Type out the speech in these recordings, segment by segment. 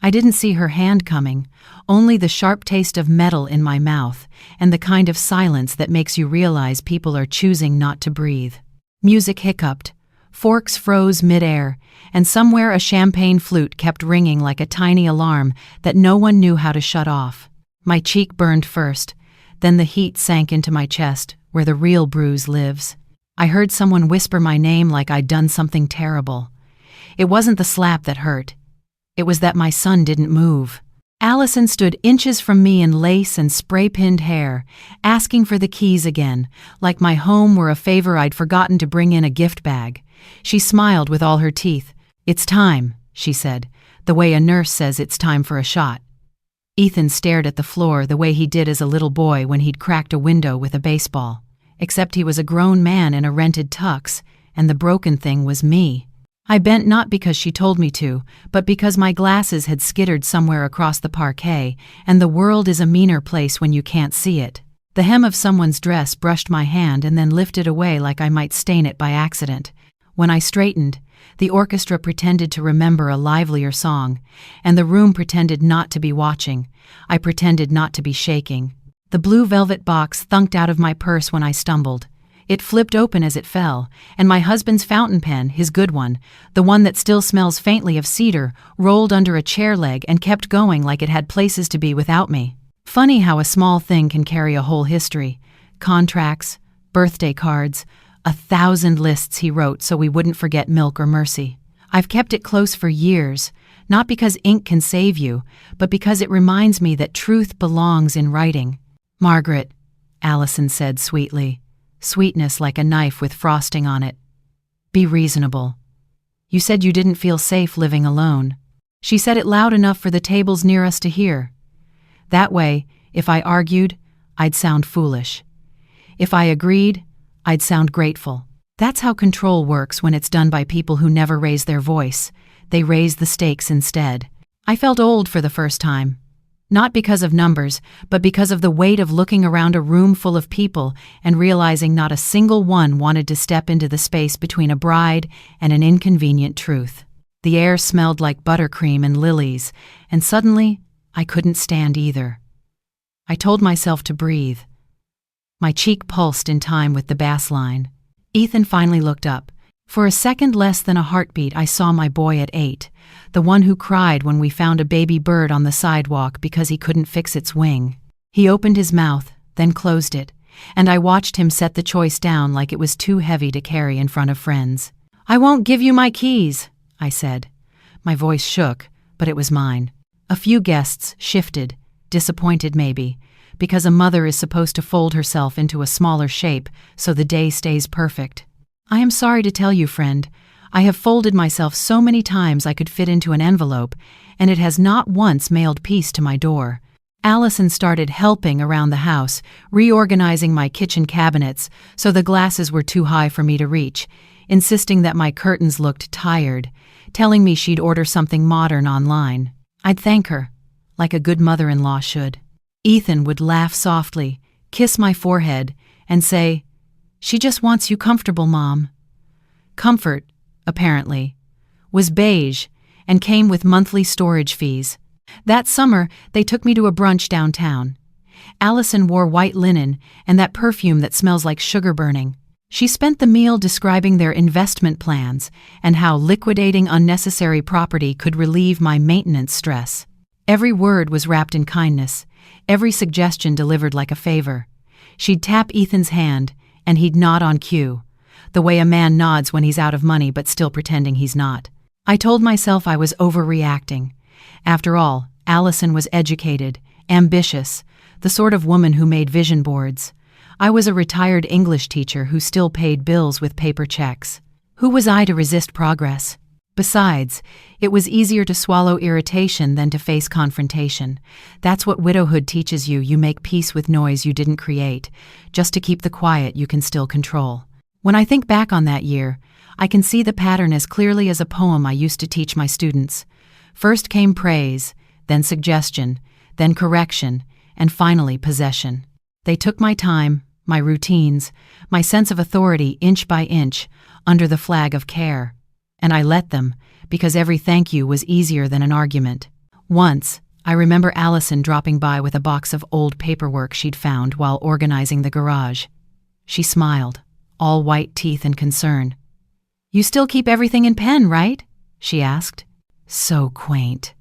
I didn't see her hand coming, only the sharp taste of metal in my mouth and the kind of silence that makes you realize people are choosing not to breathe. Music hiccuped, forks froze mid-air, and somewhere a champagne flute kept ringing like a tiny alarm that no one knew how to shut off. My cheek burned first, then the heat sank into my chest, where the real bruise lives. I heard someone whisper my name like I'd done something terrible. It wasn't the slap that hurt. It was that my son didn't move. Allison stood inches from me in lace and spray-pinned hair, asking for the keys again, like my home were a favor I'd forgotten to bring in a gift bag. She smiled with all her teeth. "It's time," she said, the way a nurse says it's time for a shot. Ethan stared at the floor the way he did as a little boy when he'd cracked a window with a baseball. Except he was a grown man in a rented tux, and the broken thing was me. I bent not because she told me to, but because my glasses had skittered somewhere across the parquet, and the world is a meaner place when you can't see it. The hem of someone's dress brushed my hand and then lifted away like I might stain it by accident. When I straightened, the orchestra pretended to remember a livelier song, and the room pretended not to be watching. I pretended not to be shaking. The blue velvet box thunked out of my purse when I stumbled. It flipped open as it fell, and my husband's fountain pen, his good one, the one that still smells faintly of cedar, rolled under a chair leg and kept going like it had places to be without me. Funny how a small thing can carry a whole history. Contracts, birthday cards, 1,000 lists he wrote so we wouldn't forget milk or mercy. I've kept it close for years, not because ink can save you, but because it reminds me that truth belongs in writing. "Margaret," Allison said sweetly, sweetness like a knife with frosting on it. "Be reasonable. You said you didn't feel safe living alone." She said it loud enough for the tables near us to hear. That way, if I argued, I'd sound foolish. If I agreed, I'd sound grateful. That's how control works when it's done by people who never raise their voice. They raise the stakes instead. I felt old for the first time. Not because of numbers, but because of the weight of looking around a room full of people and realizing not a single one wanted to step into the space between a bride and an inconvenient truth. The air smelled like buttercream and lilies, and suddenly, I couldn't stand either. I told myself to breathe. My cheek pulsed in time with the bass line. Ethan finally looked up. For a second less than a heartbeat, I saw my boy at 8, the one who cried when we found a baby bird on the sidewalk because he couldn't fix its wing. He opened his mouth, then closed it, and I watched him set the choice down like it was too heavy to carry in front of friends. "I won't give you my keys," I said. My voice shook, but it was mine. A few guests shifted, disappointed maybe, because a mother is supposed to fold herself into a smaller shape so the day stays perfect. "I am sorry to tell you, friend, I have folded myself so many times I could fit into an envelope, and it has not once mailed peace to my door." Allison started helping around the house, reorganizing my kitchen cabinets so the glasses were too high for me to reach, insisting that my curtains looked tired, telling me she'd order something modern online. I'd thank her, like a good mother-in-law should. Ethan would laugh softly, kiss my forehead, and say, "She just wants you comfortable, Mom." Comfort, apparently, was beige and came with monthly storage fees. That summer, they took me to a brunch downtown. Allison wore white linen and that perfume that smells like sugar burning. She spent the meal describing their investment plans and how liquidating unnecessary property could relieve my maintenance stress. Every word was wrapped in kindness, every suggestion delivered like a favor. She'd tap Ethan's hand, and he'd nod on cue, the way a man nods when he's out of money but still pretending he's not. I told myself I was overreacting. After all, Allison was educated, ambitious, the sort of woman who made vision boards. I was a retired English teacher who still paid bills with paper checks. Who was I to resist progress? Besides, it was easier to swallow irritation than to face confrontation. That's what widowhood teaches you. You make peace with noise you didn't create, just to keep the quiet you can still control. When I think back on that year, I can see the pattern as clearly as a poem I used to teach my students. First came praise, then suggestion, then correction, and finally possession. They took my time, my routines, my sense of authority inch by inch, under the flag of care. And I let them, because every thank you was easier than an argument. Once, I remember Allison dropping by with a box of old paperwork she'd found while organizing the garage. She smiled, all white teeth and concern. "You still keep everything in pen, right?" she asked. So quaint.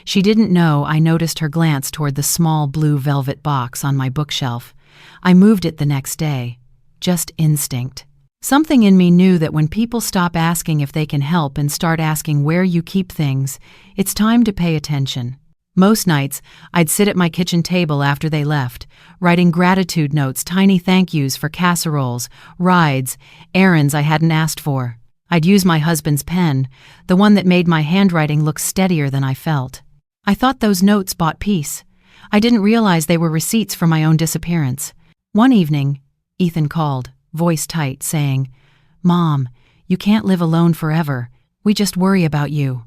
She didn't know I noticed her glance toward the small blue velvet box on my bookshelf. I moved it the next day. Just instinct. Something in me knew that when people stop asking if they can help and start asking where you keep things, it's time to pay attention. Most nights, I'd sit at my kitchen table after they left, writing gratitude notes, tiny thank yous for casseroles, rides, errands I hadn't asked for. I'd use my husband's pen, the one that made my handwriting look steadier than I felt. I thought those notes bought peace. I didn't realize they were receipts for my own disappearance. One evening, Ethan called, voice tight, saying, "Mom, you can't live alone forever. We just worry about you."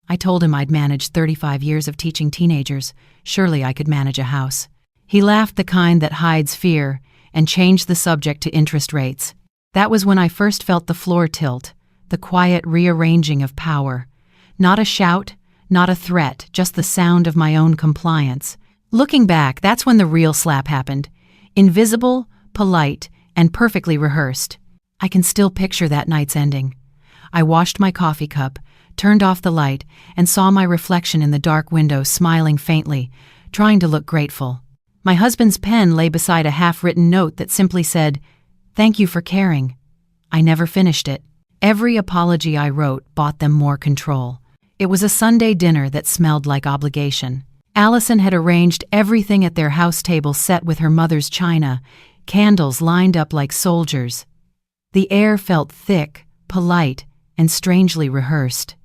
I told him I'd managed 35 years of teaching teenagers. Surely I could manage a house. He laughed, the kind that hides fear, and changed the subject to interest rates. That was when I first felt the floor tilt, the quiet rearranging of power. Not a shout, not a threat, just the sound of my own compliance. Looking back, that's when the real slap happened. Invisible, polite, and perfectly rehearsed. I can still picture that night's ending. I washed my coffee cup, turned off the light, and saw my reflection in the dark window smiling faintly, trying to look grateful. My husband's pen lay beside a half-written note that simply said, "Thank you for caring." I never finished it. Every apology I wrote bought them more control. It was a Sunday dinner that smelled like obligation. Allison had arranged everything at their house table set with her mother's china, candles lined up like soldiers. The air felt thick, polite, and strangely rehearsed.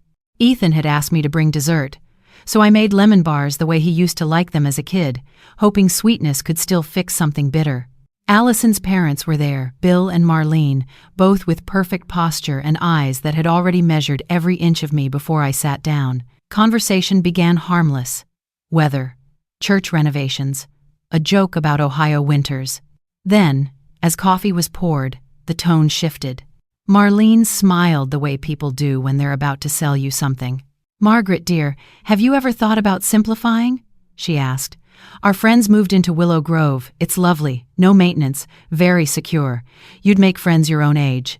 Ethan had asked me to bring dessert, so I made lemon bars the way he used to like them as a kid, hoping sweetness could still fix something bitter. Allison's parents were there, Bill and Marlene, both with perfect posture and eyes that had already measured every inch of me before I sat down. Conversation began harmless. Weather, church renovations, a joke about Ohio winters. Then, as coffee was poured, the tone shifted. Marlene smiled the way people do when they're about to sell you something. "Margaret, dear, have you ever thought about simplifying?" she asked. "Our friends moved into Willow Grove. It's lovely, no maintenance, very secure. You'd make friends your own age."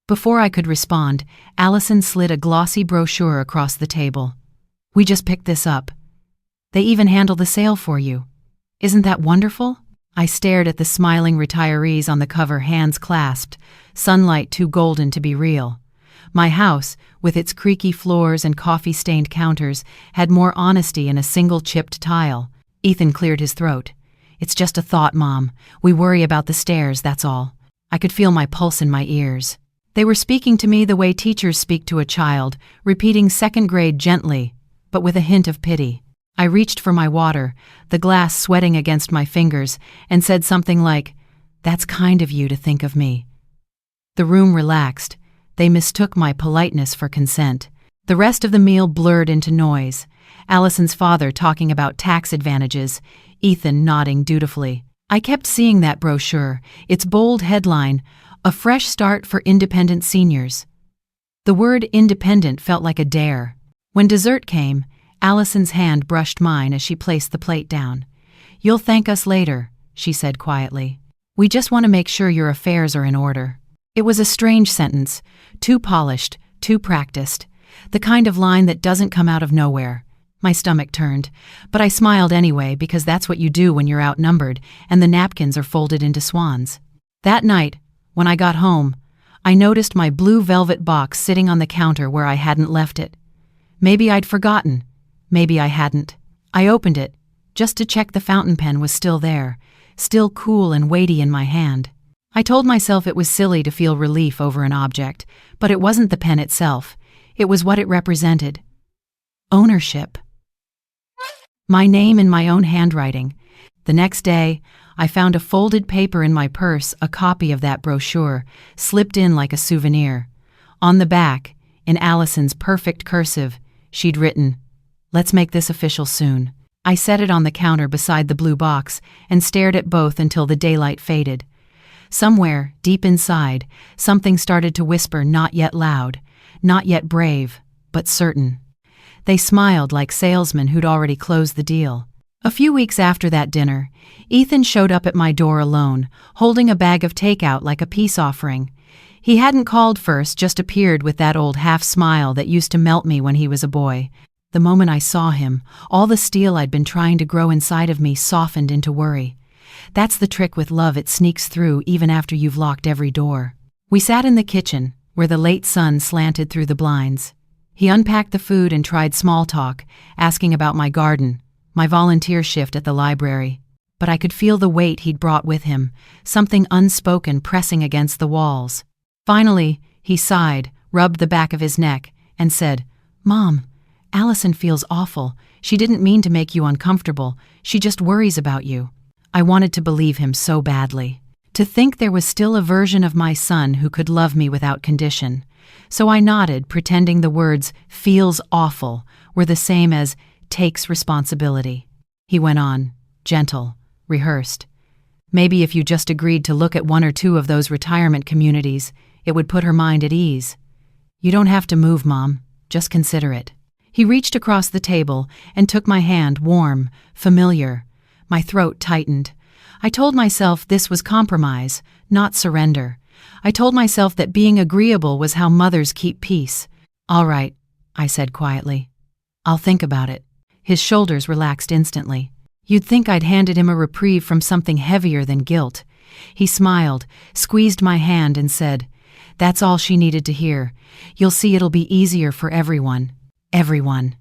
Before I could respond, Allison slid a glossy brochure across the table. "We just picked this up. They even handle the sale for you. Isn't that wonderful?" I stared at the smiling retirees on the cover, hands clasped, sunlight too golden to be real. My house, with its creaky floors and coffee-stained counters, had more honesty in a single chipped tile. Ethan cleared his throat. "It's just a thought, Mom. We worry about the stairs, that's all." I could feel my pulse in my ears. They were speaking to me the way teachers speak to a child, repeating second grade gently, but with a hint of pity. I reached for my water, the glass sweating against my fingers, and said something like, "That's kind of you to think of me." The room relaxed. They mistook my politeness for consent. The rest of the meal blurred into noise. Allison's father talking about tax advantages, Ethan nodding dutifully. I kept seeing that brochure, its bold headline, "A Fresh Start for Independent Seniors." The word independent felt like a dare. When dessert came, Allison's hand brushed mine as she placed the plate down. "You'll thank us later," she said quietly. "We just want to make sure your affairs are in order." It was a strange sentence, too polished, too practiced, the kind of line that doesn't come out of nowhere. My stomach turned, but I smiled anyway because that's what you do when you're outnumbered and the napkins are folded into swans. That night, when I got home, I noticed my blue velvet box sitting on the counter where I hadn't left it. Maybe I'd forgotten. Maybe I hadn't. I opened it, just to check the fountain pen was still there, still cool and weighty in my hand. I told myself it was silly to feel relief over an object, but it wasn't the pen itself. It was what it represented. Ownership. My name in my own handwriting. The next day, I found a folded paper in my purse, a copy of that brochure, slipped in like a souvenir. On the back, in Allison's perfect cursive, she'd written, "Let's make this official soon." I set it on the counter beside the blue box and stared at both until the daylight faded. Somewhere, deep inside, something started to whisper, not yet loud, not yet brave, but certain. They smiled like salesmen who'd already closed the deal. A few weeks after that dinner, Ethan showed up at my door alone, holding a bag of takeout like a peace offering. He hadn't called first, just appeared with that old half-smile that used to melt me when he was a boy. The moment I saw him, all the steel I'd been trying to grow inside of me softened into worry. That's the trick with love, it sneaks through even after you've locked every door. We sat in the kitchen, where the late sun slanted through the blinds. He unpacked the food and tried small talk, asking about my garden, my volunteer shift at the library. But I could feel the weight he'd brought with him, something unspoken pressing against the walls. Finally, he sighed, rubbed the back of his neck, and said, "Mom, Allison feels awful. She didn't mean to make you uncomfortable. She just worries about you." I wanted to believe him so badly. To think there was still a version of my son who could love me without condition. So I nodded, pretending the words "feels awful" were the same as "takes responsibility." He went on, gentle, rehearsed. "Maybe if you just agreed to look at one or two of those retirement communities, it would put her mind at ease. You don't have to move, Mom. Just consider it." He reached across the table and took my hand, warm, familiar. My throat tightened. I told myself this was compromise, not surrender. I told myself that being agreeable was how mothers keep peace. "All right," I said quietly. "I'll think about it." His shoulders relaxed instantly. You'd think I'd handed him a reprieve from something heavier than guilt. He smiled, squeezed my hand, and said, "That's all she needed to hear. You'll see it'll be easier for everyone." Everyone.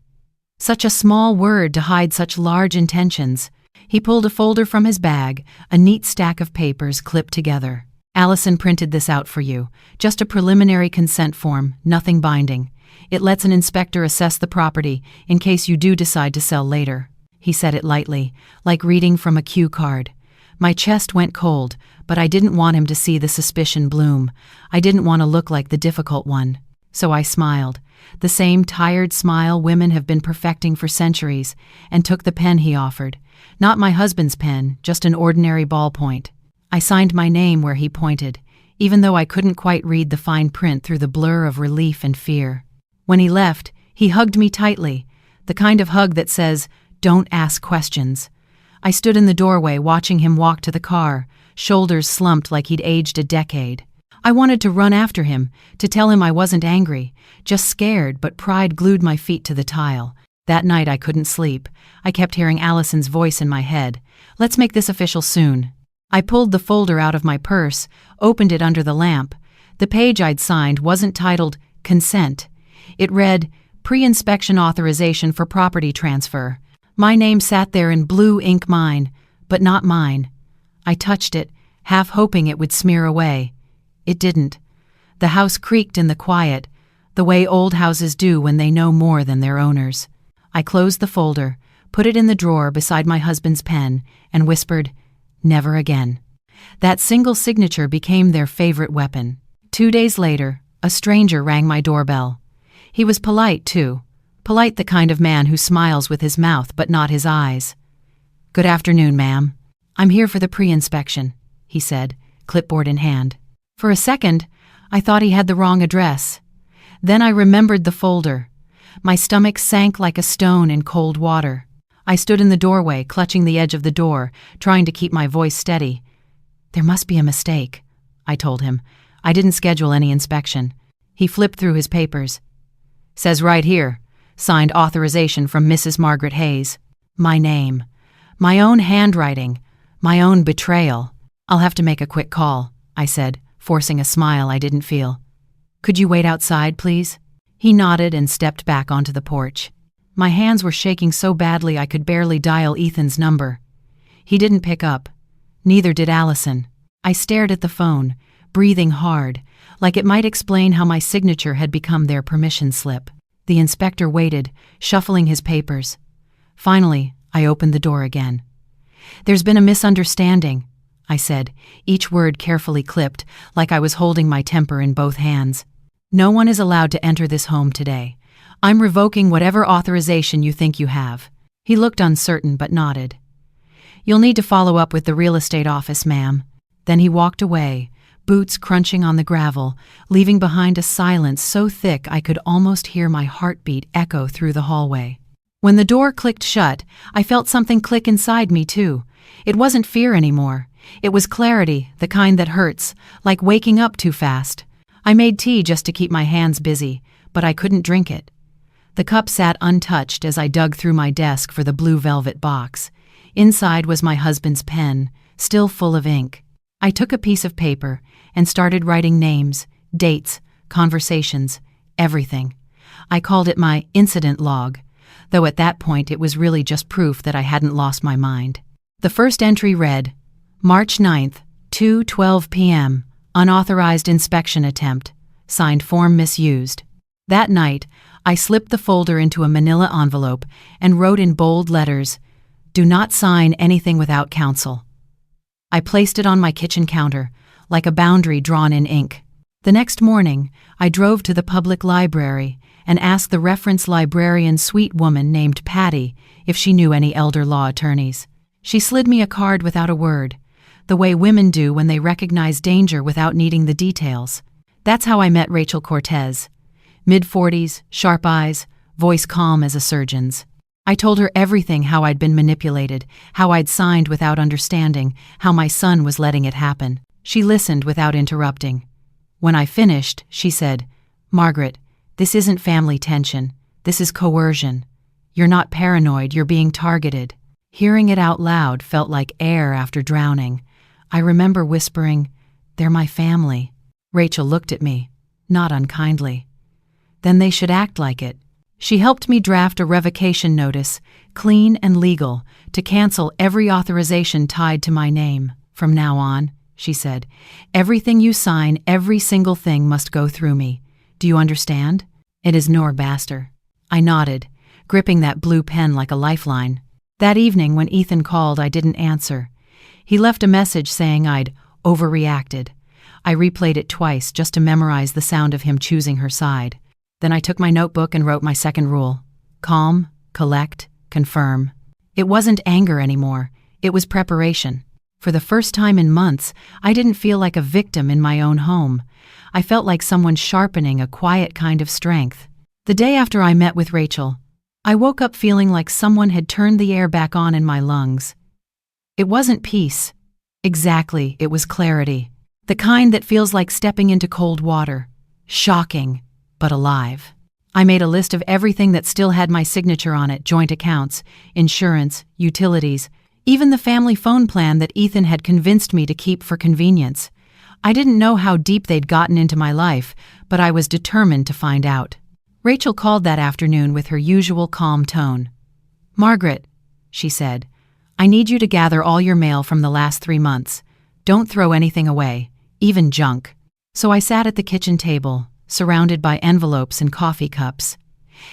Such a small word to hide such large intentions. He pulled a folder from his bag, a neat stack of papers clipped together. "Allison printed this out for you. Just a preliminary consent form, nothing binding. It lets an inspector assess the property in case you do decide to sell later." He said it lightly, like reading from a cue card. My chest went cold, but I didn't want him to see the suspicion bloom. I didn't want to look like the difficult one. So I smiled, the same tired smile women have been perfecting for centuries, and took the pen he offered. Not my husband's pen, just an ordinary ballpoint. I signed my name where he pointed, even though I couldn't quite read the fine print through the blur of relief and fear. When he left, he hugged me tightly, the kind of hug that says, "Don't ask questions." I stood in the doorway watching him walk to the car, shoulders slumped like he'd aged a decade. I wanted to run after him, to tell him I wasn't angry, just scared, but pride glued my feet to the tile. That night I couldn't sleep. I kept hearing Allison's voice in my head. "Let's make this official soon." I pulled the folder out of my purse, opened it under the lamp. The page I'd signed wasn't titled Consent. It read, Pre-inspection authorization for property transfer. My name sat there in blue ink, mine, but not mine. I touched it, half hoping it would smear away. It didn't. The house creaked in the quiet, the way old houses do when they know more than their owners. I closed the folder, put it in the drawer beside my husband's pen, and whispered, "Never again." That single signature became their favorite weapon. 2 days later, a stranger rang my doorbell. He was polite, too. Polite, the kind of man who smiles with his mouth but not his eyes. "Good afternoon, ma'am. I'm here for the pre-inspection," he said, clipboard in hand. For a second, I thought he had the wrong address. Then I remembered the folder. My stomach sank like a stone in cold water. I stood in the doorway, clutching the edge of the door, trying to keep my voice steady. "There must be a mistake," I told him. "I didn't schedule any inspection." He flipped through his papers. "Says right here, signed authorization from Mrs. Margaret Hayes." My name. My own handwriting. My own betrayal. "I'll have to make a quick call," I said, forcing a smile I didn't feel. "Could you wait outside, please?" He nodded and stepped back onto the porch. My hands were shaking so badly I could barely dial Ethan's number. He didn't pick up. Neither did Allison. I stared at the phone, breathing hard, like it might explain how my signature had become their permission slip. The inspector waited, shuffling his papers. Finally, I opened the door again. "There's been a misunderstanding," I said, each word carefully clipped, like I was holding my temper in both hands. "No one is allowed to enter this home today. I'm revoking whatever authorization you think you have." He looked uncertain but nodded. "You'll need to follow up with the real estate office, ma'am." Then he walked away, boots crunching on the gravel, leaving behind a silence so thick I could almost hear my heartbeat echo through the hallway. When the door clicked shut, I felt something click inside me too. It wasn't fear anymore. It was clarity, the kind that hurts, like waking up too fast. I made tea just to keep my hands busy, but I couldn't drink it. The cup sat untouched as I dug through my desk for the blue velvet box. Inside was my husband's pen, still full of ink. I took a piece of paper and started writing names, dates, conversations, everything. I called it my incident log, though at that point it was really just proof that I hadn't lost my mind. The first entry read, March 9th, 2:12 p.m., unauthorized inspection attempt, signed form misused. That night, I slipped the folder into a manila envelope and wrote in bold letters, Do not sign anything without counsel. I placed it on my kitchen counter, like a boundary drawn in ink. The next morning, I drove to the public library and asked the reference librarian sweet woman named Patty if she knew any elder law attorneys. She slid me a card without a word, the way women do when they recognize danger without needing the details. That's how I met Rachel Cortez. Mid-40s, sharp eyes, voice calm as a surgeon's. I told her everything, how I'd been manipulated, how I'd signed without understanding, how my son was letting it happen. She listened without interrupting. When I finished, she said, Margaret, this isn't family tension. This is coercion. You're not paranoid, you're being targeted. Hearing it out loud felt like air after drowning. I remember whispering, They're my family. Rachel looked at me, not unkindly. Then they should act like it. She helped me draft a revocation notice, clean and legal, to cancel every authorization tied to my name. From now on, she said, everything you sign, every single thing must go through me. Do you understand? It is Norbaster. I nodded, gripping that blue pen like a lifeline. That evening when Ethan called, I didn't answer. He left a message saying I'd overreacted. I replayed it twice just to memorize the sound of him choosing her side. Then I took my notebook and wrote my second rule. Calm, collect, confirm. It wasn't anger anymore. It was preparation. For the first time in months, I didn't feel like a victim in my own home. I felt like someone sharpening a quiet kind of strength. The day after I met with Rachel, I woke up feeling like someone had turned the air back on in my lungs. It wasn't peace. Exactly, it was clarity. The kind that feels like stepping into cold water. Shocking, but alive. I made a list of everything that still had my signature on it: joint accounts, insurance, utilities, even the family phone plan that Ethan had convinced me to keep for convenience. I didn't know how deep they'd gotten into my life, but I was determined to find out. Rachel called that afternoon with her usual calm tone. Margaret, she said, I need you to gather all your mail from the last 3 months. Don't throw anything away, even junk. So I sat at the kitchen table, surrounded by envelopes and coffee cups.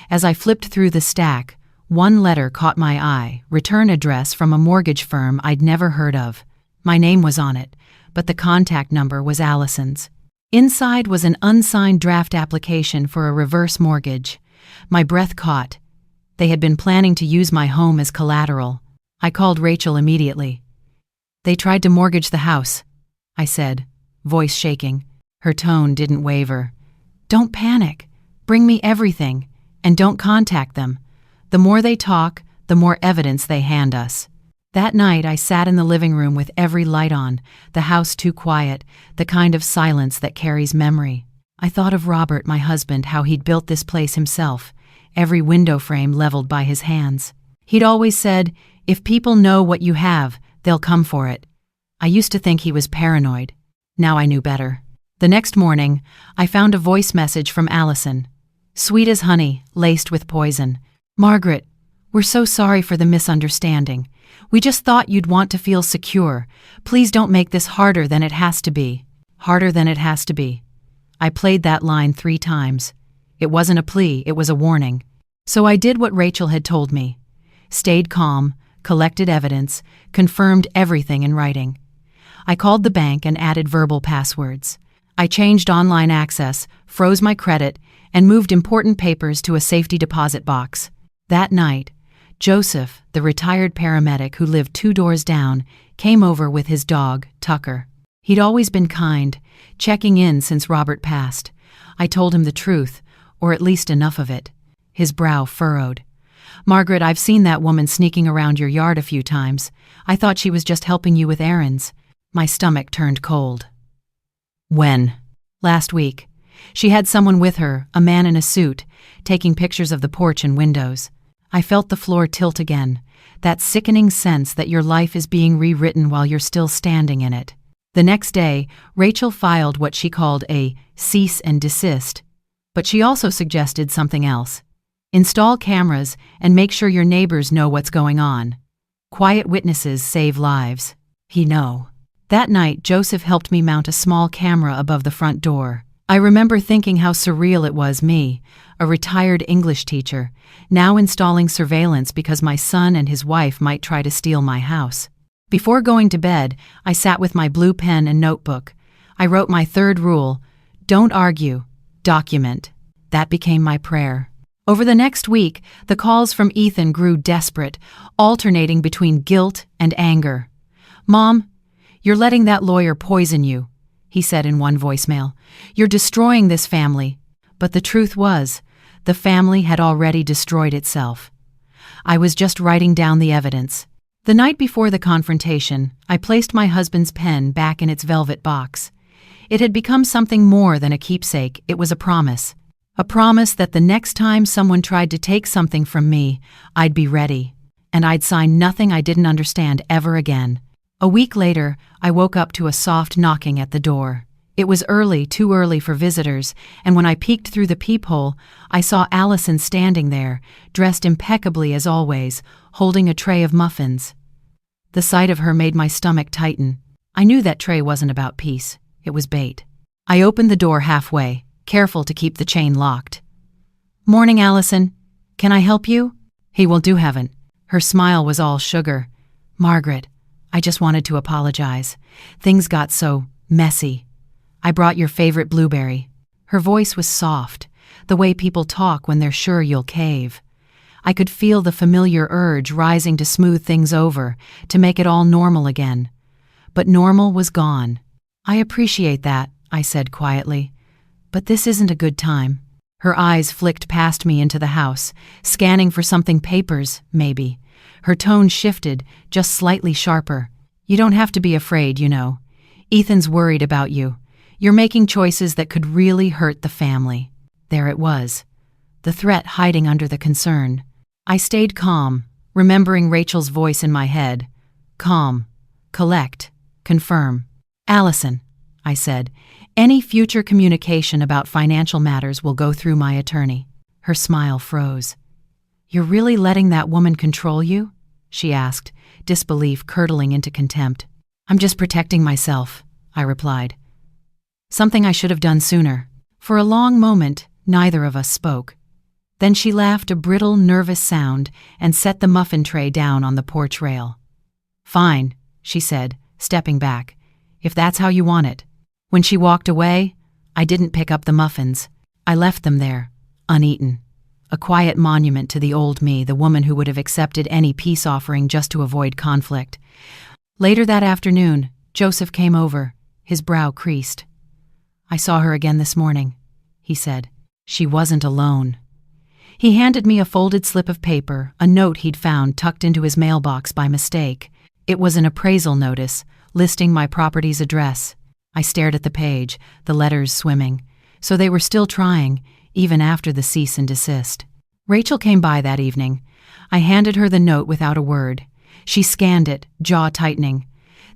As I flipped through the stack, one letter caught my eye, return address from a mortgage firm I'd never heard of. My name was on it, but the contact number was Allison's. Inside was an unsigned draft application for a reverse mortgage. My breath caught. They had been planning to use my home as collateral. I called Rachel immediately. They tried to mortgage the house, I said, voice shaking. Her tone didn't waver. Don't panic. Bring me everything, and don't contact them. The more they talk, the more evidence they hand us. That night I sat in the living room with every light on, the house too quiet, the kind of silence that carries memory. I thought of Robert, my husband, how he'd built this place himself, every window frame leveled by his hands. He'd always said, if people know what you have, they'll come for it. I used to think he was paranoid. Now I knew better. The next morning, I found a voice message from Allison. Sweet as honey, laced with poison. Margaret, we're so sorry for the misunderstanding. We just thought you'd want to feel secure. Please don't make this harder than it has to be. Harder than it has to be. I played that line 3 times. It wasn't a plea, it was a warning. So I did what Rachel had told me. Stayed calm, collected evidence, confirmed everything in writing. I called the bank and added verbal passwords. I changed online access, froze my credit, and moved important papers to a safety deposit box. That night, Joseph, the retired paramedic who lived 2 doors down, came over with his dog, Tucker. He'd always been kind, checking in since Robert passed. I told him the truth, or at least enough of it. His brow furrowed. "Margaret, I've seen that woman sneaking around your yard a few times. I thought she was just helping you with errands." My stomach turned cold. "When?" "Last week. She had someone with her, a man in a suit, taking pictures of the porch and windows." I felt the floor tilt again, that sickening sense that your life is being rewritten while you're still standing in it. The next day, Rachel filed what she called a cease and desist, but she also suggested something else. Install cameras and make sure your neighbors know what's going on. Quiet witnesses save lives. That night, Joseph helped me mount a small camera above the front door. I remember thinking how surreal it was, me, a retired English teacher, now installing surveillance because my son and his wife might try to steal my house. Before going to bed, I sat with my blue pen and notebook. I wrote my third rule: don't argue, document. That became my prayer. Over the next week, the calls from Ethan grew desperate, alternating between guilt and anger. "Mom, you're letting that lawyer poison you," he said in one voicemail. "You're destroying this family." But the truth was, the family had already destroyed itself. I was just writing down the evidence. The night before the confrontation, I placed my husband's pen back in its velvet box. It had become something more than a keepsake. It was a promise. A promise that the next time someone tried to take something from me, I'd be ready, and I'd sign nothing I didn't understand ever again. A week later, I woke up to a soft knocking at the door. It was early, too early for visitors, and when I peeked through the peephole, I saw Allison standing there, dressed impeccably as always, holding a tray of muffins. The sight of her made my stomach tighten. I knew that tray wasn't about peace. It was bait. I opened the door halfway, careful to keep the chain locked. "Morning, Allison. Can I help you?" "Hey, will do, haven't." Her smile was all sugar. "Margaret, I just wanted to apologize. Things got so messy. I brought your favorite blueberry." Her voice was soft, the way people talk when they're sure you'll cave. I could feel the familiar urge rising to smooth things over, to make it all normal again. But normal was gone. "I appreciate that," I said quietly. "But this isn't a good time." Her eyes flicked past me into the house, scanning for something, papers, maybe. Her tone shifted, just slightly sharper. "You don't have to be afraid, you know. Ethan's worried about you. You're making choices that could really hurt the family." There it was, the threat hiding under the concern. I stayed calm, remembering Rachel's voice in my head. Calm, collect, confirm. "Allison," I said, "any future communication about financial matters will go through my attorney." Her smile froze. "You're really letting that woman control you?" she asked, disbelief curdling into contempt. "I'm just protecting myself," I replied. "Something I should have done sooner." For a long moment, neither of us spoke. Then she laughed a brittle, nervous sound and set the muffin tray down on the porch rail. "Fine," she said, stepping back, "if that's how you want it." When she walked away, I didn't pick up the muffins. I left them there, uneaten. A quiet monument to the old me, the woman who would have accepted any peace offering just to avoid conflict. Later that afternoon, Joseph came over, his brow creased. "I saw her again this morning," he said. "She wasn't alone." He handed me a folded slip of paper, a note he'd found tucked into his mailbox by mistake. It was an appraisal notice, listing my property's address. I stared at the page, the letters swimming. So they were still trying, even after the cease and desist. Rachel came by that evening. I handed her the note without a word. She scanned it, jaw tightening.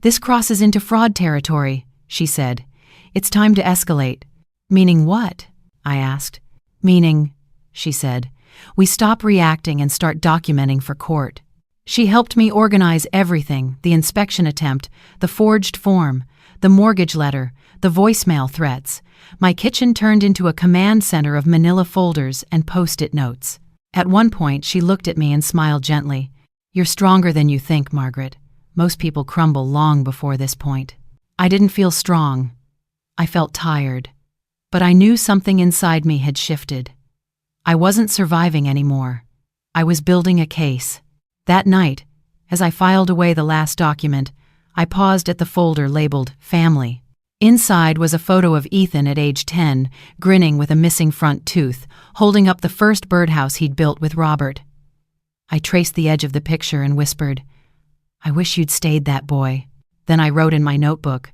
"This crosses into fraud territory," she said. "It's time to escalate." "Meaning what?" I asked. "Meaning," she said, "we stop reacting and start documenting for court." She helped me organize everything: the inspection attempt, the forged form, the mortgage letter, the voicemail threats. My kitchen turned into a command center of manila folders and post-it notes. At one point, she looked at me and smiled gently. "You're stronger than you think, Margaret. Most people crumble long before this point." I didn't feel strong. I felt tired. But I knew something inside me had shifted. I wasn't surviving anymore. I was building a case. That night, as I filed away the last document, I paused at the folder labeled Family. Inside was a photo of Ethan at age 10, grinning with a missing front tooth, holding up the first birdhouse he'd built with Robert. I traced the edge of the picture and whispered, "I wish you'd stayed that boy." Then I wrote in my notebook,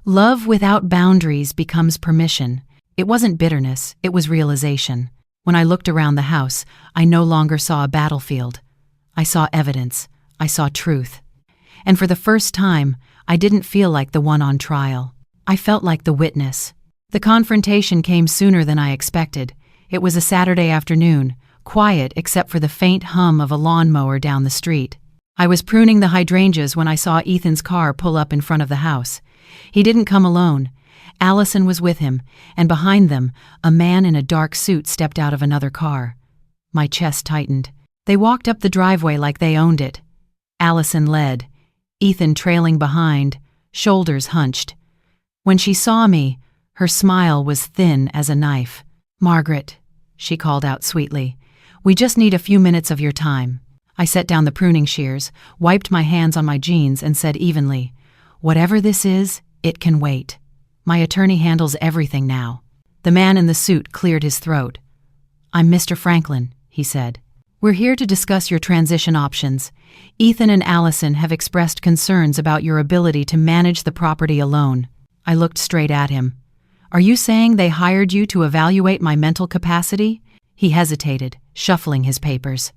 "Love without boundaries becomes permission." It wasn't bitterness, it was realization. When I looked around the house, I no longer saw a battlefield. I saw evidence. I saw truth. And for the first time, I didn't feel like the one on trial. I felt like the witness. The confrontation came sooner than I expected. It was a Saturday afternoon, quiet except for the faint hum of a lawnmower down the street. I was pruning the hydrangeas when I saw Ethan's car pull up in front of the house. He didn't come alone. Allison was with him, and behind them, a man in a dark suit stepped out of another car. My chest tightened. They walked up the driveway like they owned it. Allison led, Ethan trailing behind, shoulders hunched. When she saw me, her smile was thin as a knife. "Margaret," she called out sweetly, "we just need a few minutes of your time." I set down the pruning shears, wiped my hands on my jeans, and said evenly, "Whatever this is, it can wait. My attorney handles everything now." The man in the suit cleared his throat. "I'm Mr. Franklin," he said. "We're here to discuss your transition options. Ethan and Allison have expressed concerns about your ability to manage the property alone." I looked straight at him. "Are you saying they hired you to evaluate my mental capacity?" He hesitated, shuffling his papers.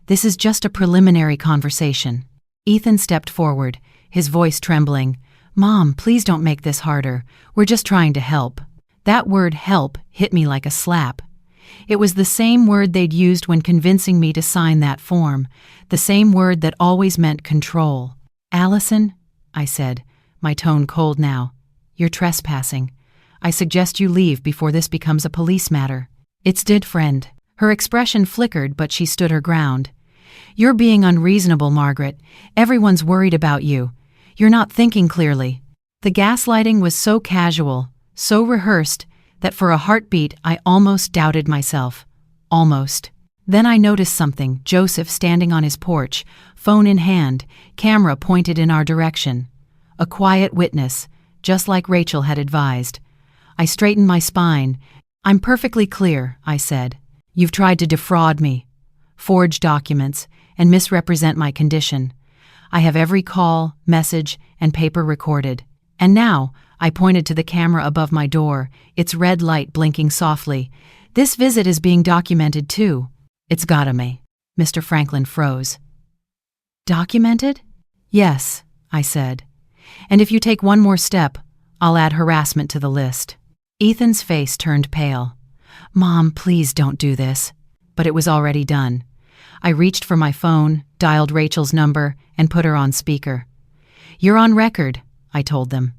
"This is just a preliminary conversation." Ethan stepped forward, his voice trembling. "Mom, please don't make this harder. We're just trying to help." That word help hit me like a slap. It was the same word they'd used when convincing me to sign that form, the same word that always meant control. "Allison," I said, my tone cold now, "you're trespassing. I suggest you leave before this becomes a police matter." "It's did, friend." Her expression flickered, but she stood her ground. "You're being unreasonable, Margaret. Everyone's worried about you. You're not thinking clearly." The gaslighting was so casual, so rehearsed, that for a heartbeat I almost doubted myself. Almost. Then I noticed something, Joseph standing on his porch, phone in hand, camera pointed in our direction. A quiet witness, just like Rachel had advised. I straightened my spine. "I'm perfectly clear," I said. "You've tried to defraud me, forge documents, and misrepresent my condition. I have every call, message, and paper recorded. And now," I pointed to the camera above my door, its red light blinking softly, "this visit is being documented too." "It's gotta be." Mr. Franklin froze. "Documented?" "Yes," I said. "And if you take one more step, I'll add harassment to the list." Ethan's face turned pale. "Mom, please don't do this." But it was already done. I reached for my phone, dialed Rachel's number, and put her on speaker. "You're on record," I told them.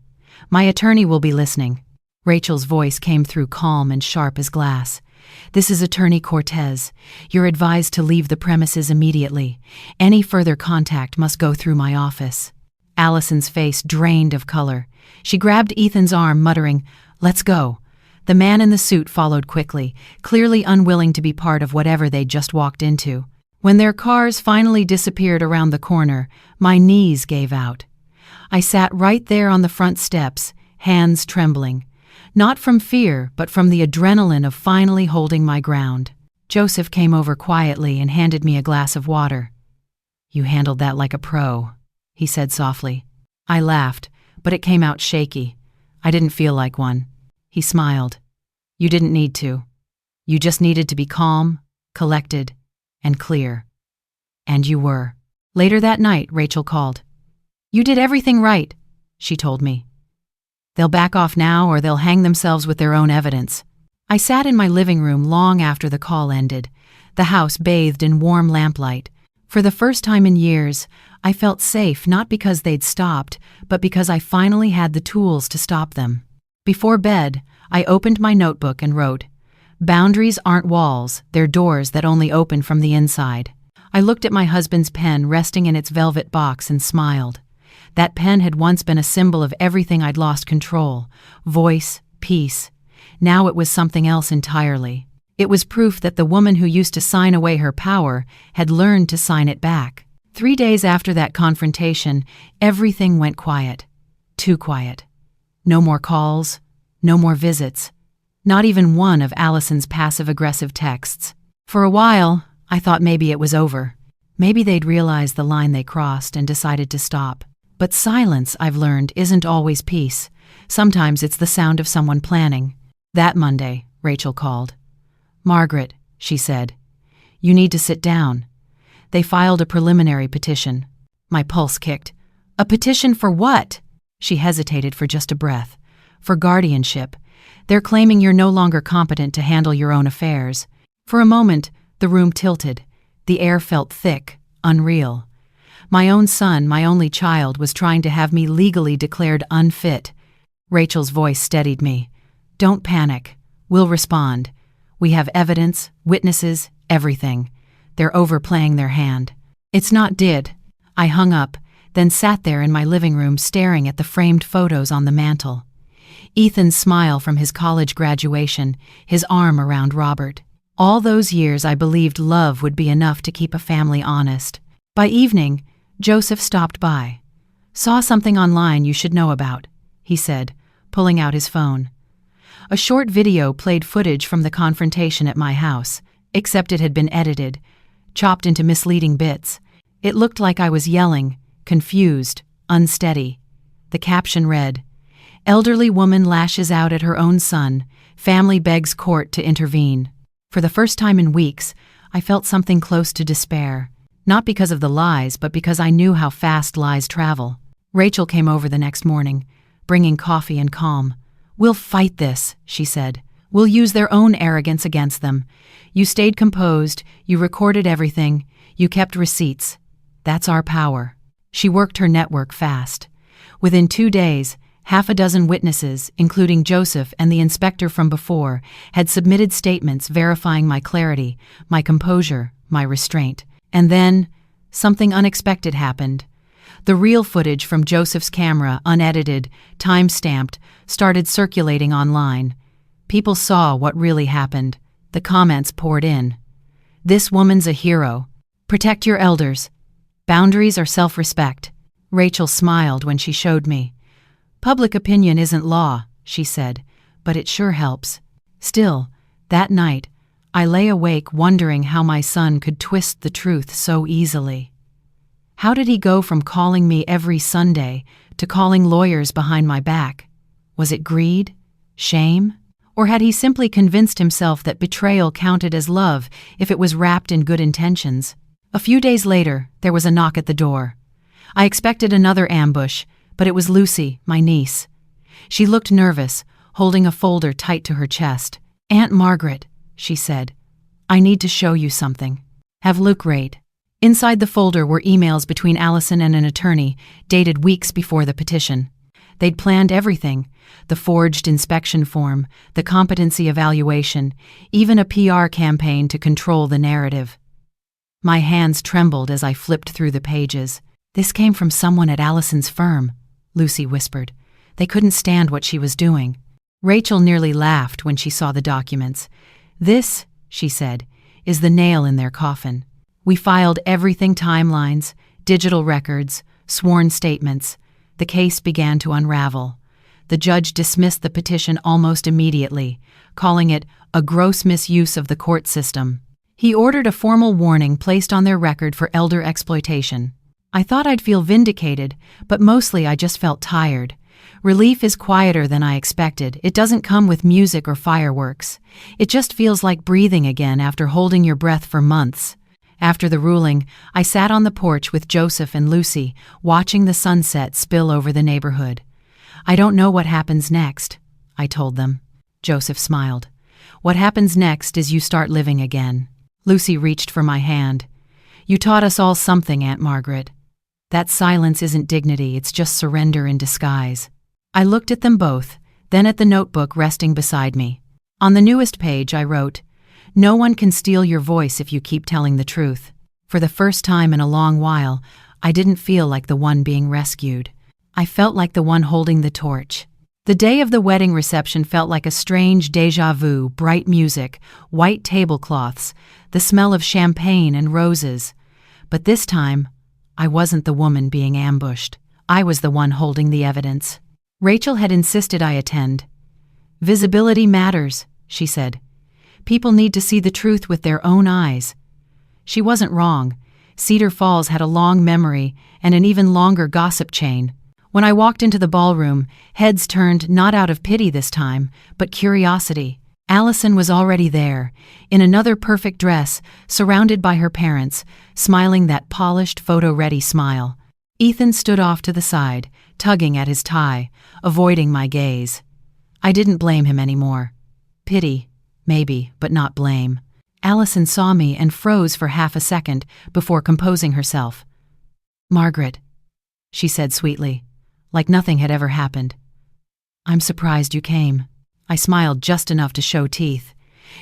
"My attorney will be listening." Rachel's voice came through calm and sharp as glass. "This is Attorney Cortez. You're advised to leave the premises immediately. Any further contact must go through my office." Allison's face drained of color. She grabbed Ethan's arm, muttering, "Let's go." The man in the suit followed quickly, clearly unwilling to be part of whatever they'd just walked into. When their cars finally disappeared around the corner, my knees gave out. I sat right there on the front steps, hands trembling. Not from fear, but from the adrenaline of finally holding my ground. Joseph came over quietly and handed me a glass of water. "You handled that like a pro," he said softly. I laughed, but it came out shaky. I didn't feel like one. He smiled. "You didn't need to. You just needed to be calm, collected, and clear." And you were. Later that night, Rachel called. "You did everything right," she told me. "They'll back off now or they'll hang themselves with their own evidence." I sat in my living room long after the call ended, the house bathed in warm lamplight. For the first time in years, I felt safe not because they'd stopped, but because I finally had the tools to stop them. Before bed, I opened my notebook and wrote, "Boundaries aren't walls, they're doors that only open from the inside." I looked at my husband's pen resting in its velvet box and smiled. That pen had once been a symbol of everything I'd lost control, voice, peace. Now it was something else entirely. It was proof that the woman who used to sign away her power had learned to sign it back. 3 days after that confrontation, everything went quiet. Too quiet. No more calls, no more visits, not even one of Allison's passive-aggressive texts. For a while, I thought maybe it was over. Maybe they'd realized the line they crossed and decided to stop. But silence, I've learned, isn't always peace. Sometimes it's the sound of someone planning. That Monday, Rachel called. "Margaret," she said, "you need to sit down. They filed a preliminary petition." My pulse kicked. "A petition for what?" She hesitated for just a breath. "For guardianship. They're claiming you're no longer competent to handle your own affairs." For a moment, the room tilted. The air felt thick, unreal. My own son, my only child, was trying to have me legally declared unfit. Rachel's voice steadied me. "Don't panic. We'll respond. We have evidence, witnesses, everything. They're overplaying their hand." "It's not did." I hung up, then sat there in my living room staring at the framed photos on the mantel. Ethan's smile from his college graduation, his arm around Robert. All those years I believed love would be enough to keep a family honest. By evening, Joseph stopped by. "Saw something online you should know about," he said, pulling out his phone. A short video played footage from the confrontation at my house, except it had been edited, chopped into misleading bits. It looked like I was yelling, confused, unsteady. The caption read, "Elderly woman lashes out at her own son. Family begs court to intervene." For the first time in weeks, I felt something close to despair. Not because of the lies, but because I knew how fast lies travel. Rachel came over the next morning, bringing coffee and calm. "We'll fight this," she said. "We'll use their own arrogance against them. You stayed composed, you recorded everything, you kept receipts. That's our power." She worked her network fast. Within 2 days, 6 witnesses, including Joseph and the inspector from before, had submitted statements verifying my clarity, my composure, my restraint. And then, something unexpected happened. The real footage from Joseph's camera, unedited, time-stamped, started circulating online. People saw what really happened. The comments poured in. "This woman's a hero. Protect your elders. Boundaries are self-respect." Rachel smiled when she showed me. "Public opinion isn't law," she said, "but it sure helps." Still, that night, I lay awake wondering how my son could twist the truth so easily. How did he go from calling me every Sunday to calling lawyers behind my back? Was it greed? Shame? Or had he simply convinced himself that betrayal counted as love if it was wrapped in good intentions? A few days later, there was a knock at the door. I expected another ambush, but it was Lucy, my niece. She looked nervous, holding a folder tight to her chest. "Aunt Margaret," she said, "I need to show you something. Have Luke read." Inside the folder were emails between Allison and an attorney, dated weeks before the petition. They'd planned everything, the forged inspection form, the competency evaluation, even a PR campaign to control the narrative. My hands trembled as I flipped through the pages. "This came from someone at Allison's firm," Lucy whispered. "They couldn't stand what she was doing." Rachel nearly laughed when she saw the documents. "This," she said, "is the nail in their coffin. We filed everything: timelines, digital records, sworn statements. The case began to unravel. The judge dismissed the petition almost immediately, calling it a gross misuse of the court system. He ordered a formal warning placed on their record for elder exploitation. I thought I'd feel vindicated, but mostly I just felt tired. Relief is quieter than I expected. It doesn't come with music or fireworks. It just feels like breathing again after holding your breath for months. After the ruling, I sat on the porch with Joseph and Lucy, watching the sunset spill over the neighborhood. "I don't know what happens next," I told them. Joseph smiled. "What happens next is you start living again." Lucy reached for my hand. "You taught us all something, Aunt Margaret. That silence isn't dignity, it's just surrender in disguise." I looked at them both, then at the notebook resting beside me. On the newest page I wrote, "No one can steal your voice if you keep telling the truth." For the first time in a long while, I didn't feel like the one being rescued. I felt like the one holding the torch. The day of the wedding reception felt like a strange déjà vu: bright music, white tablecloths, the smell of champagne and roses. But this time, I wasn't the woman being ambushed. I was the one holding the evidence. Rachel had insisted I attend. Visibility matters, she said. People need to see the truth with their own eyes. She wasn't wrong. Cedar Falls had a long memory and an even longer gossip chain. When I walked into the ballroom, heads turned not out of pity this time, but curiosity. Allison was already there, in another perfect dress, surrounded by her parents, smiling that polished, photo-ready smile. Ethan stood off to the side, tugging at his tie, avoiding my gaze. I didn't blame him anymore. Pity, maybe, but not blame. Allison saw me and froze for half a second before composing herself. "Margaret," she said sweetly, like nothing had ever happened. "I'm surprised you came." I smiled just enough to show teeth.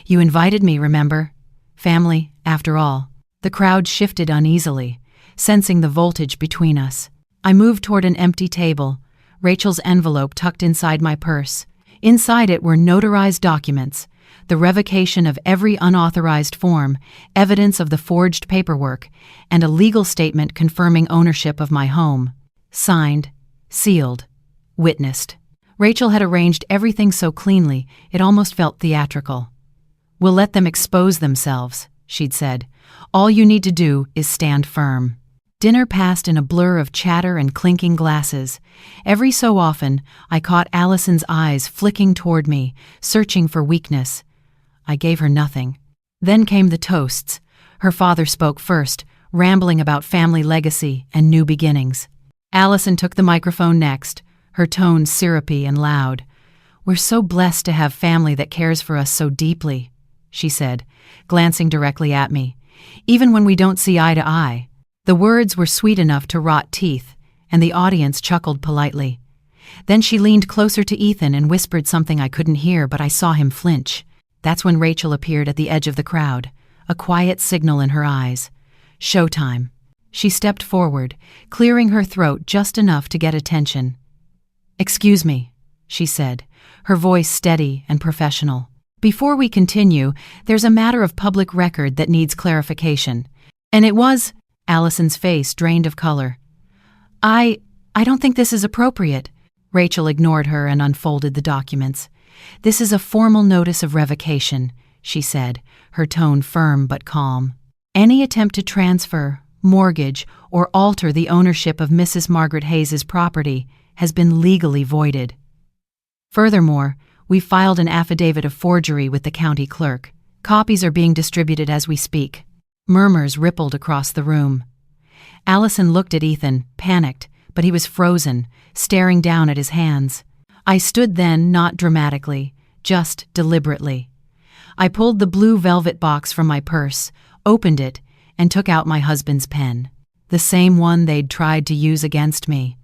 "You invited me, remember? Family, after all." The crowd shifted uneasily, sensing the voltage between us. I moved toward an empty table, Rachel's envelope tucked inside my purse. Inside it were notarized documents, the revocation of every unauthorized form, evidence of the forged paperwork, and a legal statement confirming ownership of my home. Signed, sealed, witnessed. Rachel had arranged everything so cleanly it almost felt theatrical. "We'll let them expose themselves," she'd said. "All you need to do is stand firm." Dinner passed in a blur of chatter and clinking glasses. Every so often, I caught Allison's eyes flicking toward me, searching for weakness. I gave her nothing. Then came the toasts. Her father spoke first, rambling about family legacy and new beginnings. Allison took the microphone next, her tone syrupy and loud. "We're so blessed to have family that cares for us so deeply," she said, glancing directly at me. "Even when we don't see eye to eye." The words were sweet enough to rot teeth, and the audience chuckled politely. Then she leaned closer to Ethan and whispered something I couldn't hear, but I saw him flinch. That's when Rachel appeared at the edge of the crowd, a quiet signal in her eyes. Showtime. She stepped forward, clearing her throat just enough to get attention. "Excuse me," she said, her voice steady and professional. "Before we continue, there's a matter of public record that needs clarification." And it was... Allison's face drained of color. I don't think this is appropriate." Rachel ignored her and unfolded the documents. "This is a formal notice of revocation," she said, her tone firm but calm. "Any attempt to transfer, mortgage, or alter the ownership of Mrs. Margaret Hayes' property has been legally voided. Furthermore, we filed an affidavit of forgery with the county clerk. Copies are being distributed as we speak." Murmurs rippled across the room. Allison looked at Ethan, panicked, but he was frozen, staring down at his hands. I stood then, not dramatically, just deliberately. I pulled the blue velvet box from my purse, opened it, and took out my husband's pen. The same one they'd tried to use against me.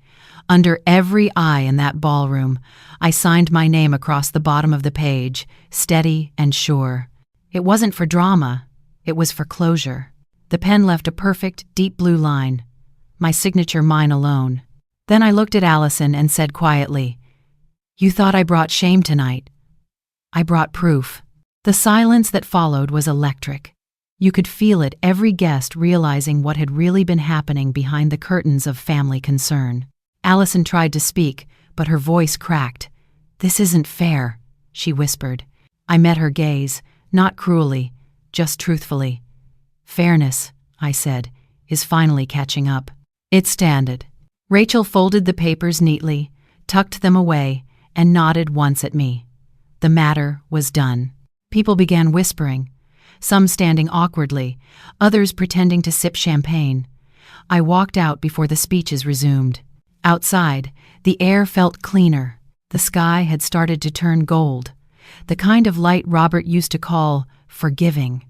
Under every eye in that ballroom, I signed my name across the bottom of the page, steady and sure. It wasn't for drama. It was for closure. The pen left a perfect, deep blue line. My signature mine alone. Then I looked at Allison and said quietly, "You thought I brought shame tonight. I brought proof." The silence that followed was electric. You could feel it, every guest realizing what had really been happening behind the curtains of family concern. Allison tried to speak, but her voice cracked. "This isn't fair," she whispered. I met her gaze, not cruelly, just truthfully. "Fairness," I said, "is finally catching up." It standed. Rachel folded the papers neatly, tucked them away, and nodded once at me. The matter was done. People began whispering, some standing awkwardly, others pretending to sip champagne. I walked out before the speeches resumed. Outside, the air felt cleaner. The sky had started to turn gold, the kind of light Robert used to call forgiving.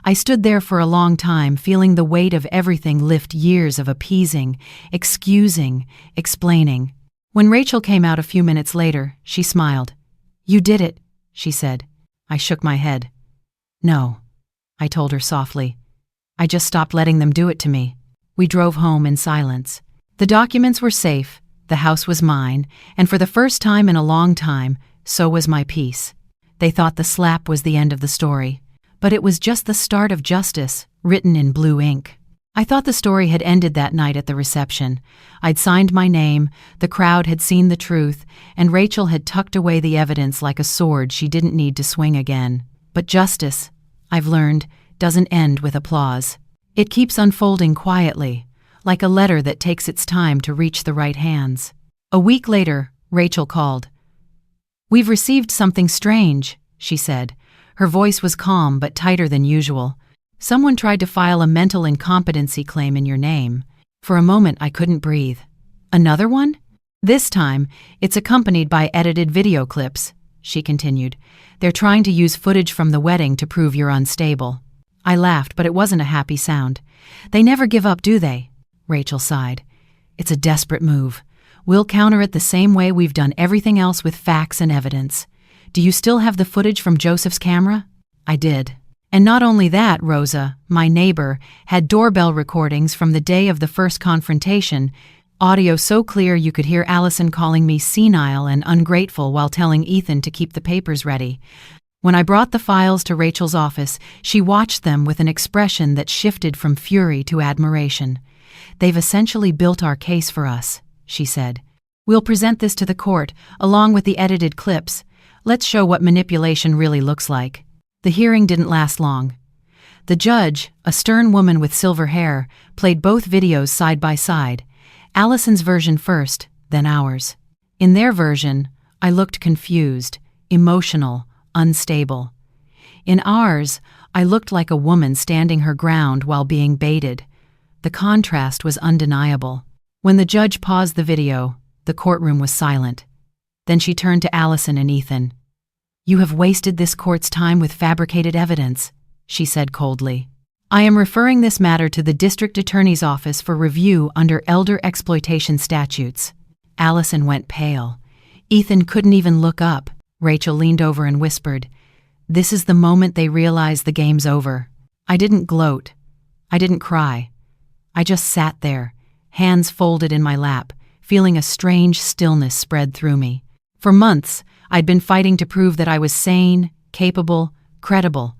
I stood there for a long time, feeling the weight of everything lift, years of appeasing, excusing, explaining. When Rachel came out a few minutes later, she smiled. "You did it," she said. I shook my head. "No," I told her softly. "I just stopped letting them do it to me." We drove home in silence. The documents were safe, the house was mine, and for the first time in a long time, so was my peace. They thought the slap was the end of the story, but it was just the start of justice, written in blue ink. I thought the story had ended that night at the reception. I'd signed my name, the crowd had seen the truth, and Rachel had tucked away the evidence like a sword she didn't need to swing again. But justice, I've learned, doesn't end with applause. It keeps unfolding quietly, like a letter that takes its time to reach the right hands. A week later, Rachel called. "We've received something strange," she said. Her voice was calm but tighter than usual. "Someone tried to file a mental incompetency claim in your name." For a moment, I couldn't breathe. "Another one?" "This time, it's accompanied by edited video clips," she continued. "They're trying to use footage from the wedding to prove you're unstable." I laughed, but it wasn't a happy sound. "They never give up, do they?" Rachel sighed. "It's a desperate move. We'll counter it the same way we've done everything else, with facts and evidence. Do you still have the footage from Joseph's camera?" I did. And not only that, Rosa, my neighbor, had doorbell recordings from the day of the first confrontation, audio so clear you could hear Allison calling me senile and ungrateful while telling Ethan to keep the papers ready. When I brought the files to Rachel's office, she watched them with an expression that shifted from fury to admiration. "They've essentially built our case for us," she said. "We'll present this to the court, along with the edited clips. Let's show what manipulation really looks like." The hearing didn't last long. The judge, a stern woman with silver hair, played both videos side by side, Allison's version first, then ours. In their version, I looked confused, emotional, unstable. In ours, I looked like a woman standing her ground while being baited. The contrast was undeniable. When the judge paused the video, the courtroom was silent. Then she turned to Allison and Ethan. "You have wasted this court's time with fabricated evidence," she said coldly. "I am referring this matter to the district attorney's office for review under elder exploitation statutes." Allison went pale. Ethan couldn't even look up. Rachel leaned over and whispered, "This is the moment they realize the game's over." I didn't gloat. I didn't cry. I just sat there, hands folded in my lap, feeling a strange stillness spread through me. For months, I'd been fighting to prove that I was sane, capable, credible.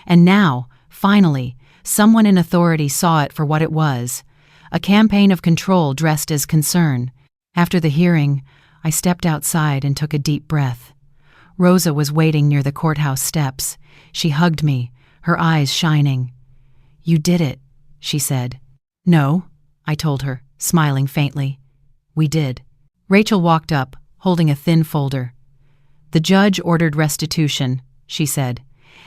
And now, finally, someone in authority saw it for what it was, a campaign of control dressed as concern. After the hearing, I stepped outside and took a deep breath. Rosa was waiting near the courthouse steps. She hugged me, her eyes shining. "You did it," she said. "No," I told her, smiling faintly. "We did." Rachel walked up, holding a thin folder. "The judge ordered restitution," she said.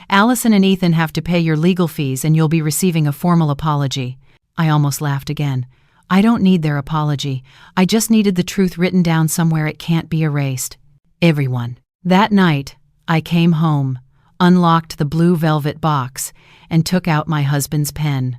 "Allison and Ethan have to pay your legal fees and you'll be receiving a formal apology." I almost laughed again. I don't need their apology. I just needed the truth written down somewhere it can't be erased. Everyone. That night, I came home, unlocked the blue velvet box, and took out my husband's pen.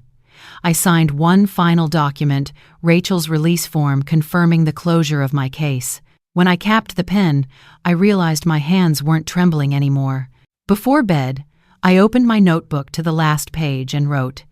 I signed one final document, Rachel's release form confirming the closure of my case. When I capped the pen, I realized my hands weren't trembling anymore. Before bed, I opened my notebook to the last page and wrote,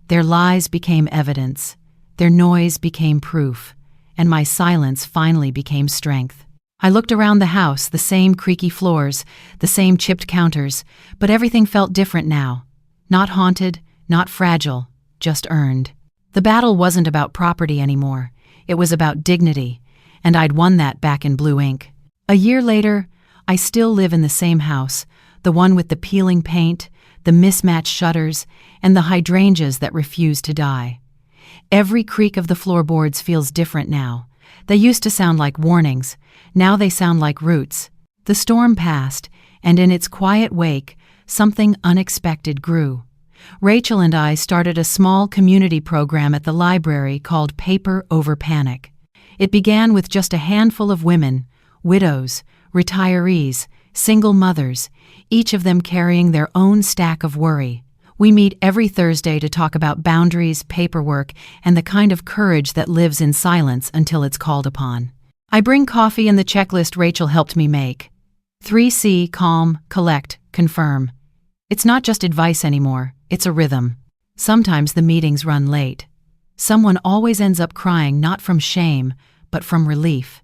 "Their lies became evidence, their noise became proof, and my silence finally became strength." I looked around the house, the same creaky floors, the same chipped counters, but everything felt different now. Not haunted, not fragile, just earned. The battle wasn't about property anymore. It was about dignity. And I'd won that back in blue ink. A year later, I still live in the same house, the one with the peeling paint, the mismatched shutters, and the hydrangeas that refuse to die. Every creak of the floorboards feels different now. They used to sound like warnings. Now they sound like roots. The storm passed, and in its quiet wake, something unexpected grew. Rachel and I started a small community program at the library called Paper Over Panic. It began with just a handful of women, widows, retirees, single mothers, each of them carrying their own stack of worry. We meet every Thursday to talk about boundaries, paperwork, and the kind of courage that lives in silence until it's called upon. I bring coffee and the checklist Rachel helped me make. 3C, calm, collect, confirm. It's not just advice anymore, it's a rhythm. Sometimes the meetings run late. Someone always ends up crying not from shame, but from relief.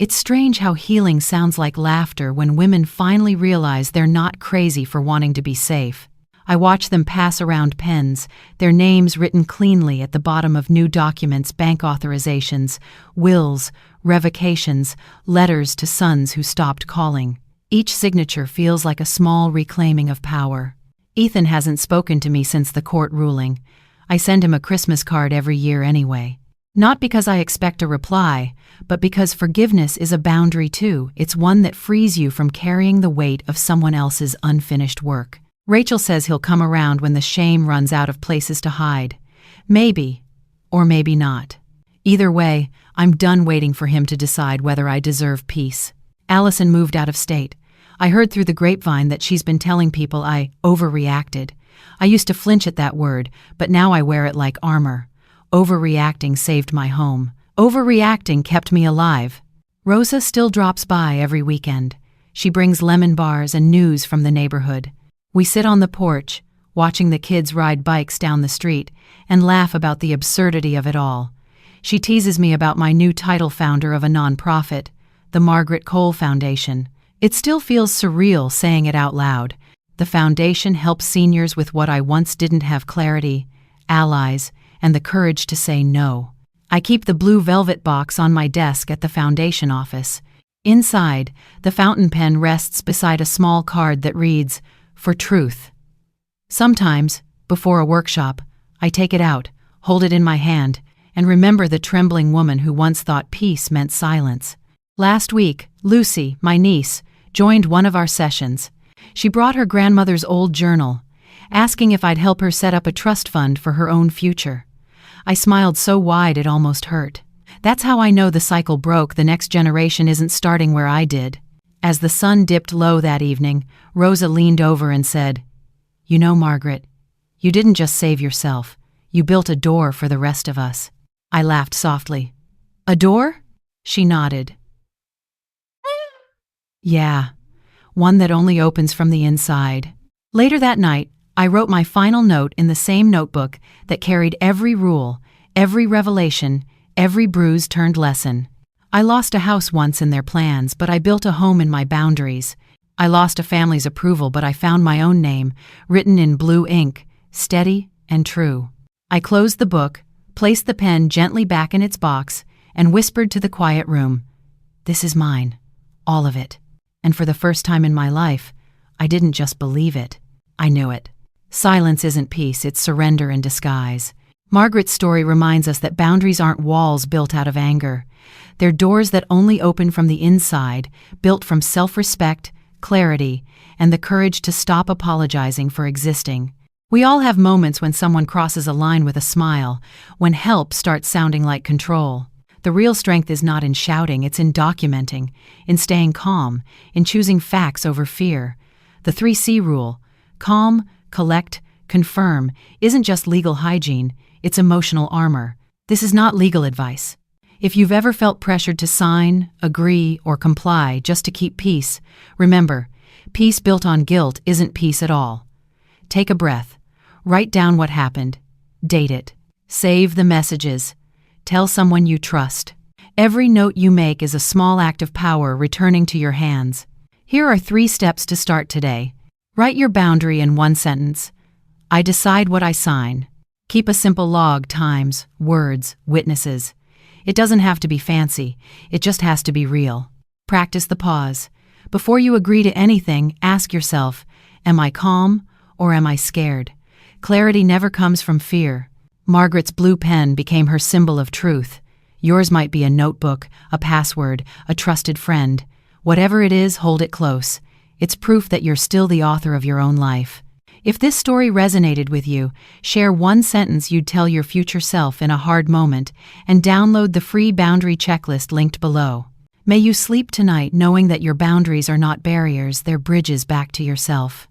It's strange how healing sounds like laughter when women finally realize they're not crazy for wanting to be safe. I watch them pass around pens, their names written cleanly at the bottom of new documents, bank authorizations, wills, revocations, letters to sons who stopped calling. Each signature feels like a small reclaiming of power. Ethan hasn't spoken to me since the court ruling. I send him a Christmas card every year anyway. Not because I expect a reply, but because forgiveness is a boundary too. It's one that frees you from carrying the weight of someone else's unfinished work. Rachel says he'll come around when the shame runs out of places to hide. Maybe, or maybe not. Either way, I'm done waiting for him to decide whether I deserve peace. Allison moved out of state. I heard through the grapevine that she's been telling people I overreacted. I used to flinch at that word, but now I wear it like armor. Overreacting saved my home. Overreacting kept me alive. Rosa still drops by every weekend. She brings lemon bars and news from the neighborhood. We sit on the porch, watching the kids ride bikes down the street, and laugh about the absurdity of it all. She teases me about my new title, founder of a nonprofit, the Margaret Cole Foundation. It still feels surreal saying it out loud. The foundation helps seniors with what I once didn't have: clarity, allies, and the courage to say no. I keep the blue velvet box on my desk at the foundation office. Inside, the fountain pen rests beside a small card that reads, "For truth." Sometimes, before a workshop, I take it out, hold it in my hand, and remember the trembling woman who once thought peace meant silence. Last week, Lucy, my niece, joined one of our sessions. She brought her grandmother's old journal, asking if I'd help her set up a trust fund for her own future. I smiled so wide it almost hurt. That's how I know the cycle broke. The next generation isn't starting where I did. As the sun dipped low that evening, Rosa leaned over and said, "You know, Margaret, you didn't just save yourself. You built a door for the rest of us." I laughed softly. "A door?" She nodded. "Yeah, one that only opens from the inside." Later that night, I wrote my final note in the same notebook that carried every rule, every revelation, every bruise-turned lesson. I lost a house once in their plans, but I built a home in my boundaries. I lost a family's approval, but I found my own name, written in blue ink, steady and true. I closed the book, placed the pen gently back in its box, and whispered to the quiet room, "This is mine, all of it." And for the first time in my life, I didn't just believe it, I knew it. Silence isn't peace, it's surrender in disguise. Margaret's story reminds us that boundaries aren't walls built out of anger. They're doors that only open from the inside, built from self-respect, clarity, and the courage to stop apologizing for existing. We all have moments when someone crosses a line with a smile, when help starts sounding like control. The real strength is not in shouting, it's in documenting, in staying calm, in choosing facts over fear. The 3C rule, calm, collect, confirm, isn't just legal hygiene, it's emotional armor. This is not legal advice. If you've ever felt pressured to sign, agree, or comply just to keep peace, remember, peace built on guilt isn't peace at all. Take a breath. Write down what happened. Date it. Save the messages. Tell someone you trust. Every note you make is a small act of power returning to your hands. Here are 3 steps to start today. Write your boundary in 1 sentence. I decide what I sign. Keep a simple log: times, words, witnesses. It doesn't have to be fancy, it just has to be real. Practice the pause. Before you agree to anything, ask yourself, am I calm or am I scared? Clarity never comes from fear. Margaret's blue pen became her symbol of truth. Yours might be a notebook, a password, a trusted friend. Whatever it is, hold it close. It's proof that you're still the author of your own life. If this story resonated with you, share 1 sentence you'd tell your future self in a hard moment, and download the free boundary checklist linked below. May you sleep tonight knowing that your boundaries are not barriers, they're bridges back to yourself.